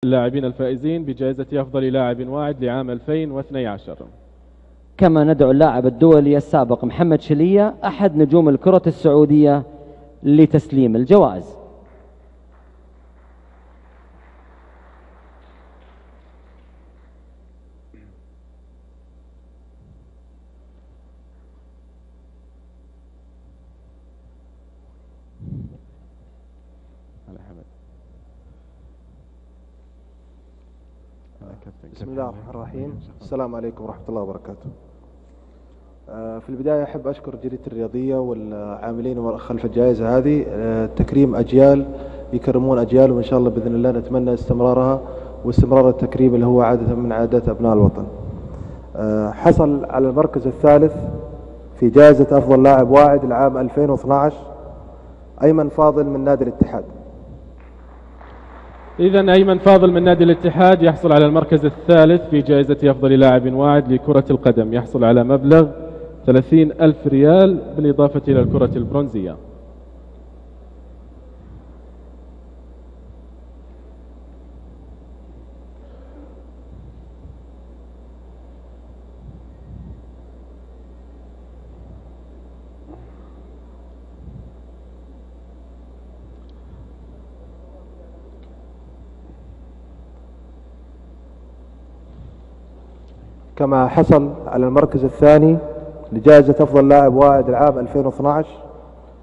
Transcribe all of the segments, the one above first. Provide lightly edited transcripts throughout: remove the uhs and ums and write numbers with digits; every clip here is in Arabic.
اللاعبين الفائزين بجائزة أفضل لاعب واعد لعام 2012. كما ندعو اللاعب الدولي السابق محمد شلية أحد نجوم الكرة السعودية لتسليم الجوائز. بسم الله الرحمن الرحيم. السلام عليكم ورحمة الله وبركاته. في البداية أحب أشكر جريدة الرياضية والعاملين خلف الجائزة هذه. تكريم أجيال يكرمون أجيال، وإن شاء الله بإذن الله نتمنى استمرارها واستمرار التكريم اللي هو عادة من عادات أبناء الوطن. حصل على المركز الثالث في جائزة أفضل لاعب واعد العام 2012 أيمن فاضل من نادي الاتحاد. إذن أيمن فاضل من نادي الاتحاد يحصل على المركز الثالث في جائزة أفضل لاعب واعد لكرة القدم، يحصل على مبلغ 30,000 ريال بالإضافة إلى الكرة البرونزية. كما حصل على المركز الثاني لجائزة أفضل لاعب واعد العام 2012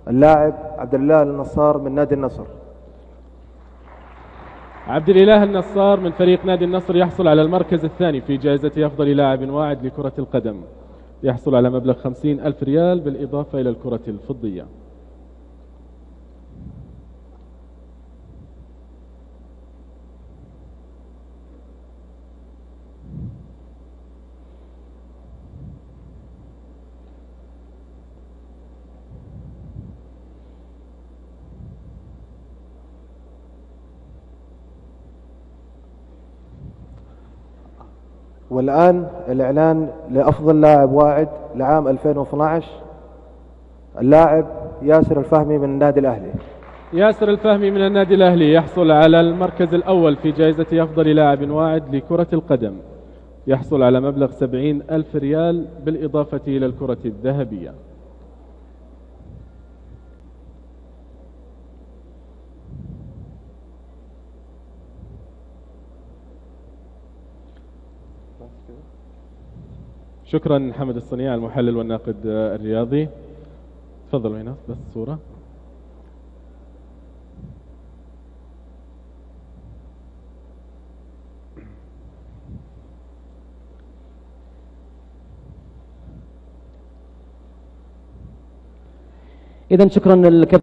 اللاعب عبد الإله النصار من نادي النصر. عبد الإله النصار من فريق نادي النصر يحصل على المركز الثاني في جائزة أفضل لاعب واعد لكرة القدم، يحصل على مبلغ 50,000 ريال بالإضافة إلى الكرة الفضية. والآن الإعلان لأفضل لاعب واعد لعام 2012 اللاعب ياسر الفهمي من النادي الأهلي. ياسر الفهمي من النادي الأهلي يحصل على المركز الأول في جائزة أفضل لاعب واعد لكرة القدم، يحصل على مبلغ 70,000 ريال بالإضافة إلى الكرة الذهبية. شكرا حمد الصنيع المحلل والناقد الرياضي. تفضلوا هنا بس صورة. إذن شكرا للكابتن.